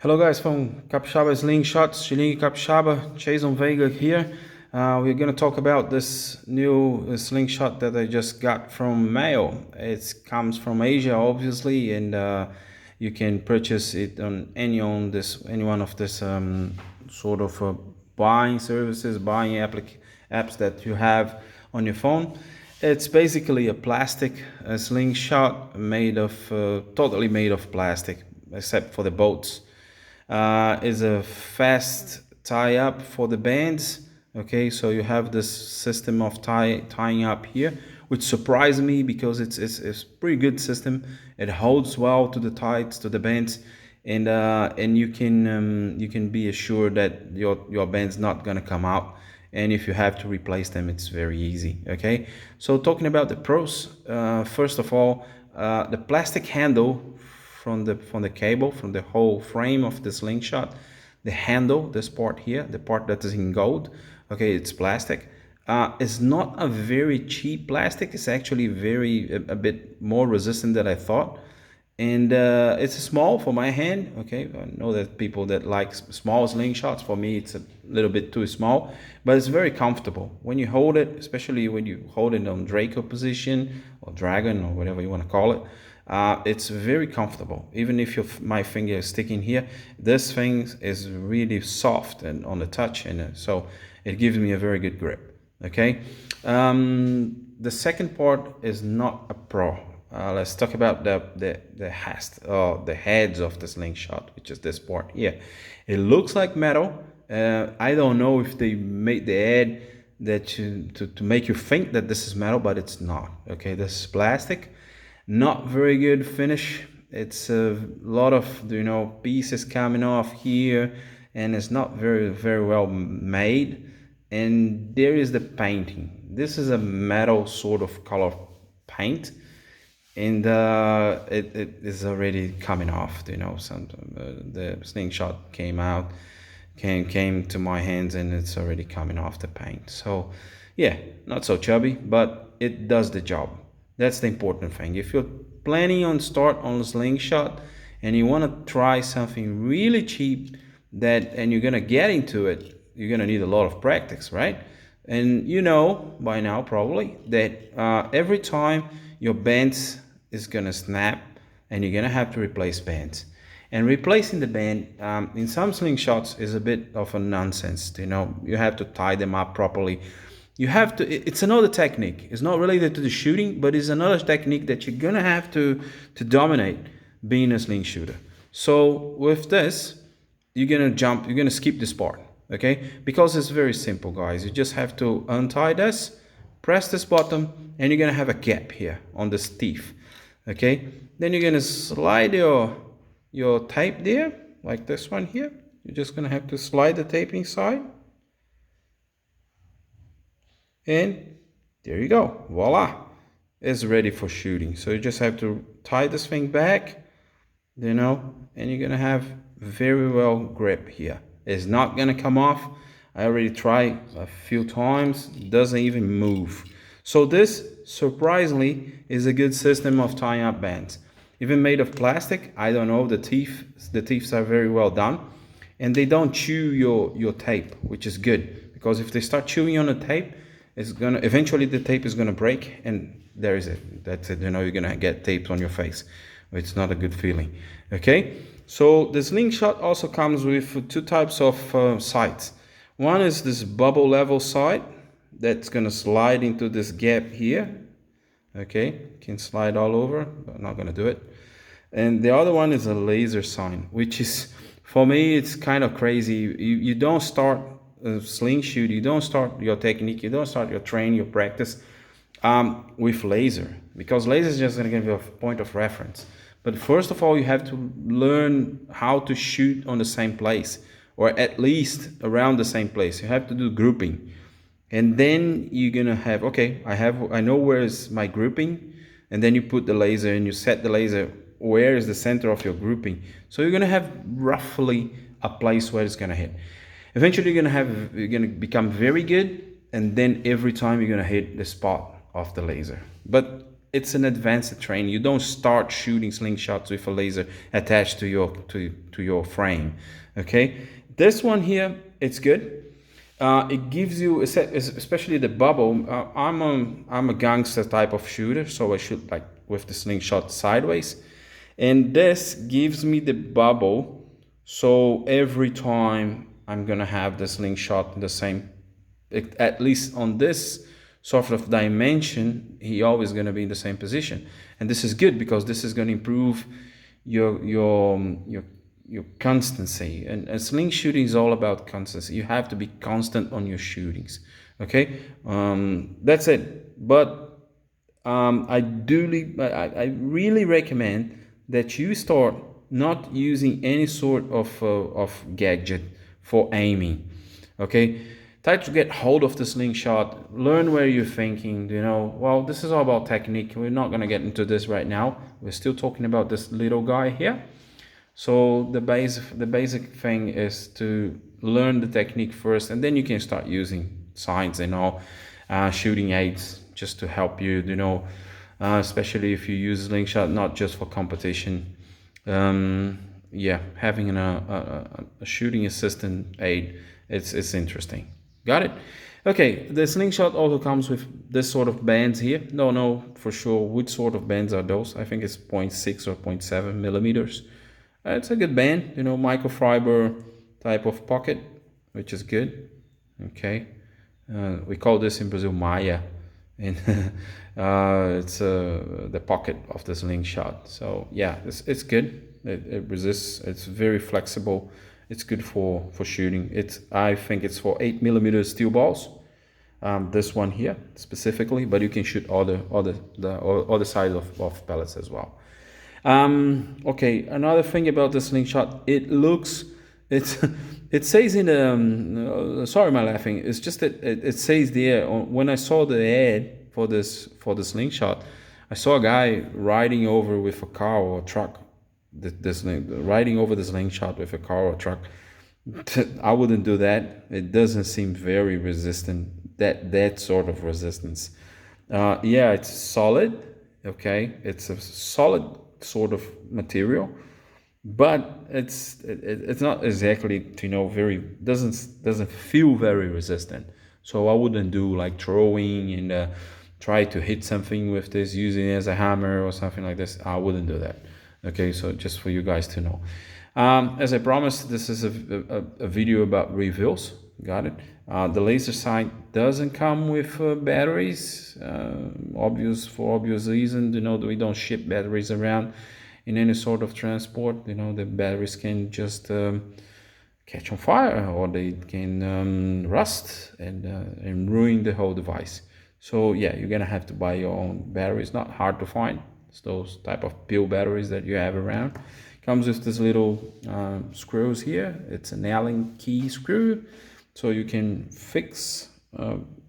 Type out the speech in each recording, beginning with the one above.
Hello guys from Capixaba Slingshot, Xilingue Capixaba, Jason Vega here. We're going to talk about this new slingshot that I just got from mail. It comes from Asia obviously, and you can purchase it on any one of this sort of buying services, buying apps that you have on your phone. It's basically a plastic slingshot made of totally made of plastic except for the bolts. Is a fast tie up for the bands. Okay, so you have this system of tying up here, which surprised me because it's pretty good system. It holds well to the ties, to the bands, and you can be assured that your band's not gonna come out. And if you have to replace them, it's very easy. Okay, so talking about the pros, first of all, the plastic handle from the cable, from the whole frame of the slingshot, the handle, this part here, the part that is in gold, okay, it's plastic. It's not a very cheap plastic. It's actually a bit more resistant than I thought, and it's small for my hand. Okay, I know that people that like small slingshots, for me it's a little bit too small, but it's very comfortable when you hold it, especially when you hold it on Draco position or Dragon or whatever you want to call it. It's very comfortable. Even if my finger is sticking here, this thing is really soft and on the touch, and so it gives me a very good grip. Okay, the second part is not a pro. Let's talk about the heads of the slingshot, which is this part here. It looks like metal. I don't know if they made the head to make you think that this is metal, but it's not. Okay, this is plastic. Not very good finish. It's a lot of pieces coming off here, and it's not very well made. And there is the painting. This is a metal sort of color paint, and it is already coming off. The slingshot came to my hands, and it's already coming off the paint. So yeah, not so chubby, but it does the job. That's the important thing. If you're planning on start on a slingshot and you want to try something really cheap and you're gonna get into it, you're gonna need a lot of practice, right? And you know by now probably that every time your bands is gonna snap, and you're gonna have to replace bands. And replacing the band in some slingshots is a bit of a nonsense. You have to tie them up properly. You have to, it's another technique. It's not related to the shooting, but it's another technique that you're gonna have to dominate being a sling shooter. So with this, you're gonna skip this part, okay? Because it's very simple, guys. You just have to untie this, press this button, and you're gonna have a gap here on this teeth, okay? Then you're gonna slide your tape there, like this one here. You're just gonna have to slide the tape inside. And there you go, voila, it's ready for shooting. So you just have to tie this thing back, and you're gonna have very well grip here. It's not gonna come off. I already tried a few times, it doesn't even move. So this surprisingly is a good system of tying up bands. Even made of plastic, I don't know, the teeth are very well done, and they don't chew your tape, which is good, because if they start chewing on the tape, eventually the tape is gonna break, and there is it. That's it. You're gonna get tape on your face. It's not a good feeling. Okay. So the slingshot also comes with two types of sights. One is this bubble level sight that's gonna slide into this gap here. Okay, can slide all over, but I'm not gonna do it. And the other one is a laser sign, which is, for me, it's kind of crazy. You don't start sling shoot, you don't start your technique, you don't start your training, your practice with laser, because laser is just going to give you a point of reference. But first of all, you have to learn how to shoot on the same place, or at least around the same place. You have to do grouping, and then you're gonna have, okay, I know where is my grouping, and then you put the laser and you set the laser where is the center of your grouping. So you're gonna have roughly a place where it's gonna hit. Eventually you're gonna become very good, and then every time you're gonna hit the spot of the laser. But it's an advanced training. You don't start shooting slingshots with a laser attached to your frame. Okay, this one here, it's good. It gives you, especially the bubble. I'm a gangster type of shooter, so I shoot like with the slingshot sideways, and this gives me the bubble. So every time I'm gonna have the slingshot in the same, at least on this sort of dimension, he always gonna be in the same position, and this is good because this is gonna improve your constancy. And sling shooting is all about constancy. You have to be constant on your shootings. Okay, that's it. But I really recommend that you start not using any sort of gadget for aiming. Okay, try to get hold of the slingshot, learn where you're thinking. Well, this is all about technique. We're not going to get into this right now. We're still talking about this little guy here. So the basic thing is to learn the technique first, and then you can start using signs and all, shooting aids, just to help you, especially if you use slingshot not just for competition. Yeah, having a shooting assistant aid, it's interesting. Got it? Okay, the slingshot also comes with this sort of bands here. Don't know for sure which sort of bands are those. I think it's 0.6 or 0.7 millimeters. It's a good band, microfiber type of pocket, which is good. Okay, we call this in Brazil Maya, and it's the pocket of the slingshot. So yeah, it's good. It resists. It's very flexible. It's good for shooting. I think it's for 8mm steel balls. This one here specifically, but you can shoot the other side of pellets as well. Okay, another thing about the slingshot, it says in the sorry my laughing, it's just that it says there, when I saw the ad for the slingshot, I saw a guy riding over with a car or a truck, riding over the slingshot with a car or a truck. I wouldn't do that. It doesn't seem very resistant, that sort of resistance. Yeah, it's solid. Okay, it's a solid sort of material, but it's not exactly, very, doesn't feel very resistant. So I wouldn't do like throwing and try to hit something with this using it as a hammer or something like this. I wouldn't do that. Okay, so just for you guys to know. As I promised, this is a video about reviews. Got it. The laser sight doesn't come with batteries, for obvious reason. We don't ship batteries around in any sort of transport. The batteries can just catch on fire, or they can rust and ruin the whole device. So yeah, you're gonna have to buy your own batteries. Not hard to find. It's those type of pill batteries that you have around. Comes with this little screws here. It's an Allen key screw, so you can fix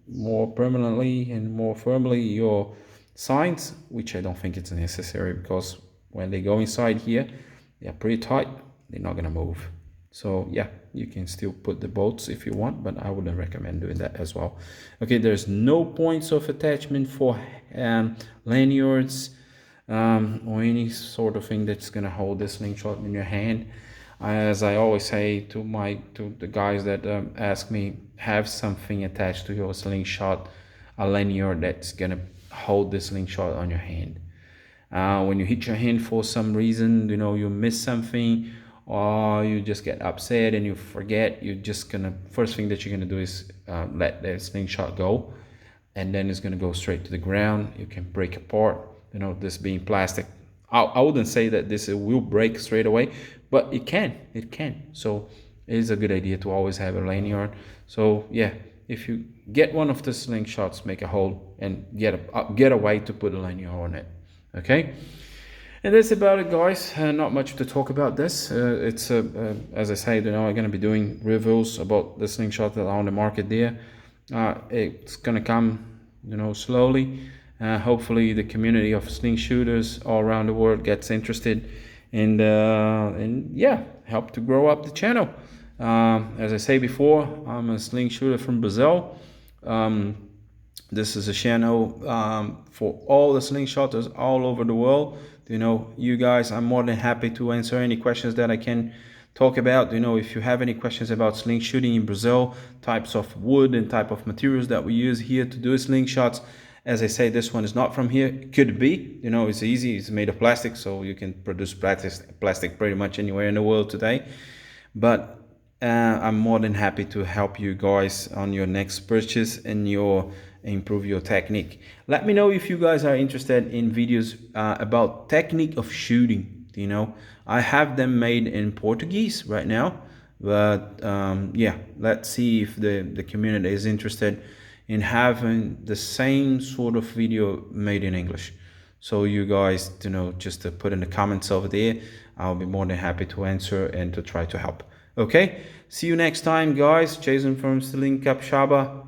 more permanently and more firmly your signs, which I don't think it's necessary, because when they go inside here, they're pretty tight. They're not gonna move. So yeah, you can still put the bolts if you want, but I wouldn't recommend doing that as well. Okay, there's no points of attachment for lanyards, or any sort of thing that's gonna hold this slingshot in your hand. As I always say to the guys that ask me, have something attached to your slingshot, a lanyard that's gonna hold the slingshot on your hand. When you hit your hand for some reason, you miss something, or you just get upset and you forget, first thing that you're gonna do is let the slingshot go, and then it's gonna go straight to the ground. You can break apart. This being plastic, I wouldn't say that this will break straight away, but it can. So it is a good idea to always have a lanyard. So yeah, if you get one of the slingshots, make a hole and get a way to put a lanyard on it. Okay, and that's about it, guys. Not much to talk about this. It's as I said, I'm gonna be doing reviews about the slingshot that are on the market there. It's gonna come slowly. Hopefully the community of sling shooters all around the world gets interested, and yeah, help to grow up the channel. As I say before, I'm a sling shooter from Brazil. This is a channel for all the slingshotters all over the world. You know, you guys, I'm more than happy to answer any questions that I can talk about. You know, if you have any questions about sling shooting in Brazil, types of wood and type of materials that we use here to do slingshots. As I say, this one is not from here. It could be, you know, it's easy. It's made of plastic, so you can produce plastic pretty much anywhere in the world today. But I'm more than happy to help you guys on your next purchase and your improve your technique. Let me know if you guys are interested in videos about technique of shooting. You know, I have them made in Portuguese right now, but yeah, let's see if the community is interested in having the same sort of video made in English. So you guys, you know, just to put in the comments over there. I'll be more than happy to answer and to try to help. Okay, see you next time, guys. Jason from Sling Capixaba.